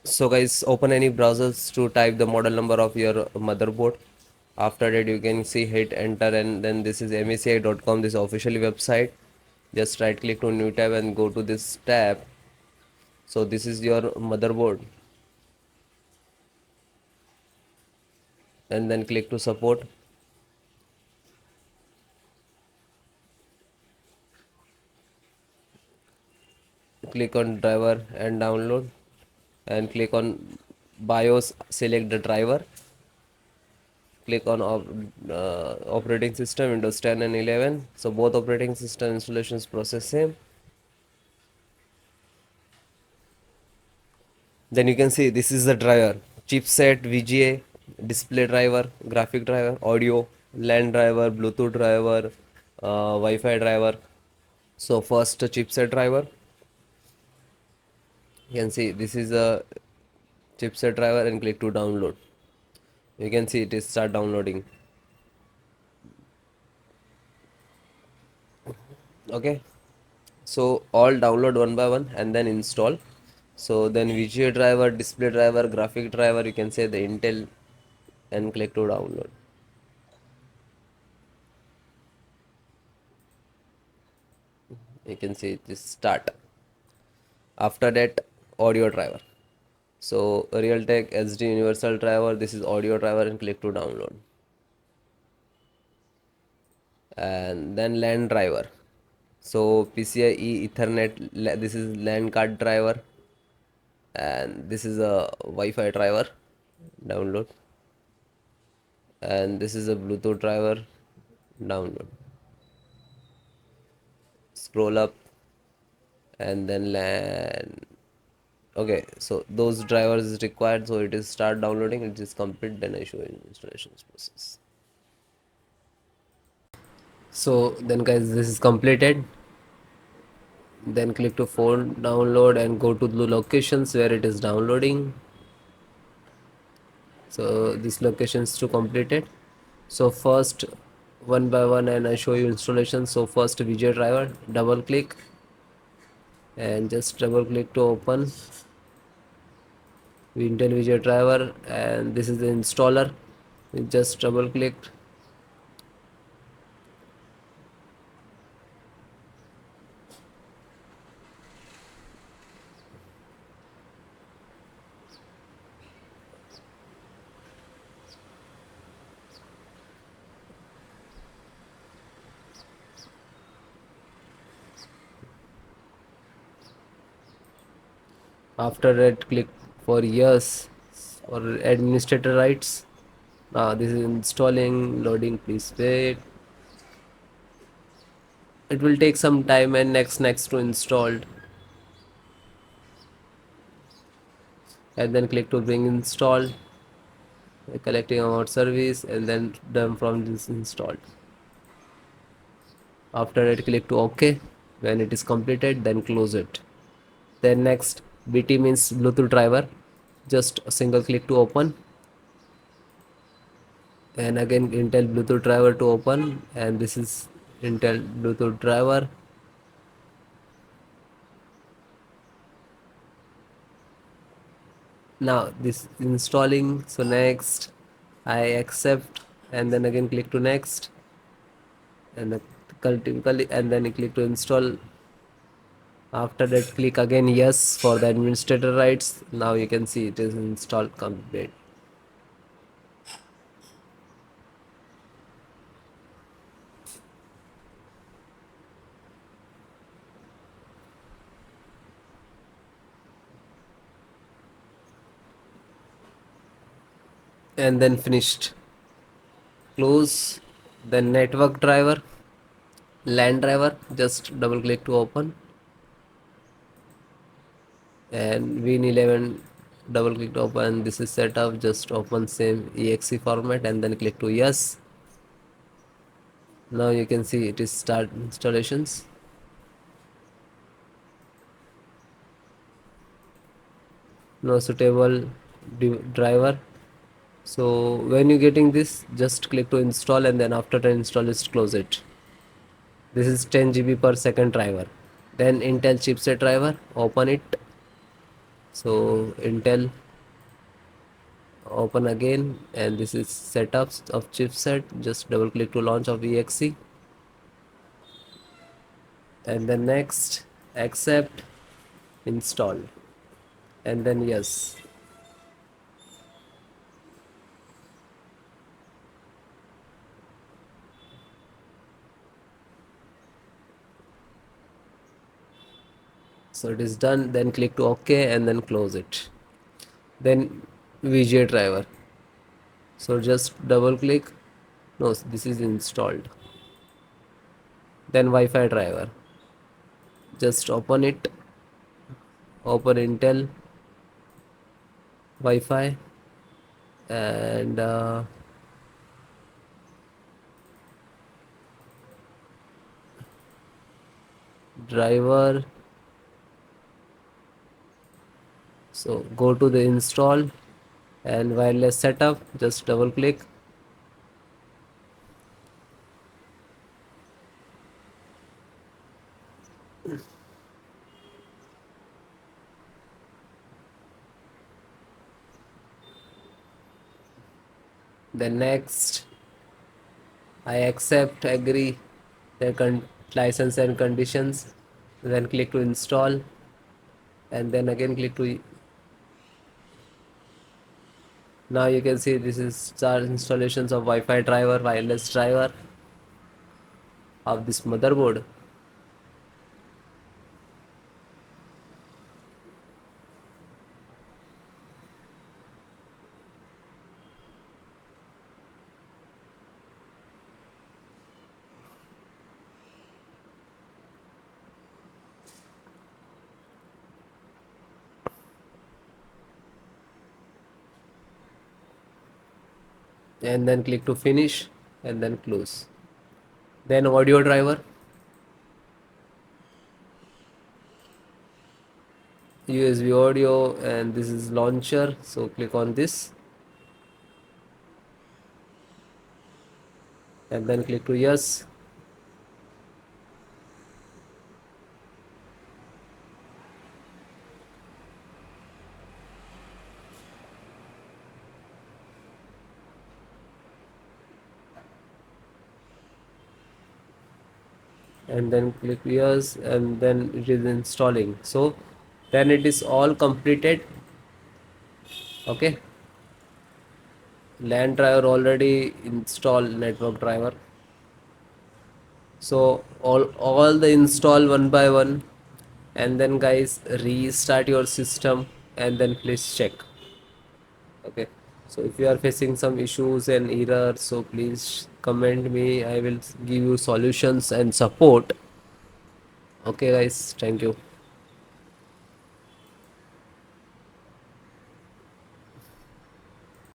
So guys, open any browsers to type the model number of your motherboard. After that, you can see hit enter, and then this is msi.com, this official website. Just right click to new tab and go to this tab. So this is your motherboard, and then click to support. Click on driver and download, and click on BIOS, select the driver. Click on operating system, Windows 10 and 11. So both operating system installations process same. Then you can see this is the driver: chipset, VGA, display driver, graphic driver, audio, LAN driver, Bluetooth driver, Wi-Fi driver. So first chipset driver, you can see this is a chipset driver, and click to download. You can see it is start downloading. Okay, so all download one by one and then install. So then VGA driver, display driver, graphic driver, you can say the Intel, and click to download. You can see this start. After that, audio driver. So Realtek SD universal driver, this is audio driver, and click to download. And then LAN driver. So PCIe Ethernet, this is LAN card driver, and this is a Wi-Fi driver, download. And this is a Bluetooth driver, download. Scroll up, and then LAN. Okay, so those drivers is required, so it is start downloading. It is complete, then I show you installations process. So then guys, this is completed. Then click to phone download and go to the locations where it is downloading. So this locations to completed. So first, one by one, and I show you installation. So first VGA driver, double click, and just double click to open Intel VGA driver, and this is the installer. You just double click. After that, click for yes or administrator rights. Now this is installing, loading, please wait. It will take some time, and next to installed, and then click to bring installed, collecting about service, and then done from this installed. After that, click to OK. When it is completed, then close it. Then next, BT means Bluetooth driver. Just a single click to open, and again Intel Bluetooth driver to open, and this is Intel Bluetooth driver. Now this is installing, so next I accept, and then again click to next, and and then click to install. After that, click again yes for the administrator rights. Now you can see it is installed complete. And then finished. Close. Then network driver, LAN driver, just double click to open, and Win11, double click to open. This is set up, just open same exe format, and then click to yes. Now you can see it is start installations. No suitable driver. So when you getting this, just click to install, and then after the install, just close it. This is 10 GB per second driver. Then Intel chipset driver, open it, So Intel, open again, and this is setups of chipset. Just double click to launch of exe, and then next, accept, install, and then yes. So it is done. Then click to OK and then close it. Then VGA driver. So just double click. No, this is installed. Then Wi-Fi driver. Just open it. Open Intel Wi-Fi, and driver. So go to the install and wireless setup. Just double click. Then next, I accept, agree the license and conditions. Then click to install, and then again click to. Now you can see this is start installations of Wi-Fi driver, wireless driver of this motherboard. And then click to finish and then close. Then audio driver, USB audio, and this is launcher. So click on this and then click to yes. And then click yes, and then it is installing. So then it is all completed. Okay, LAN driver already installed, network driver. So all the install one by one, and then guys restart your system and then please check. Okay, so if you are facing some issues and errors, so please comment me. I will give you solutions and support. Okay guys, thank you.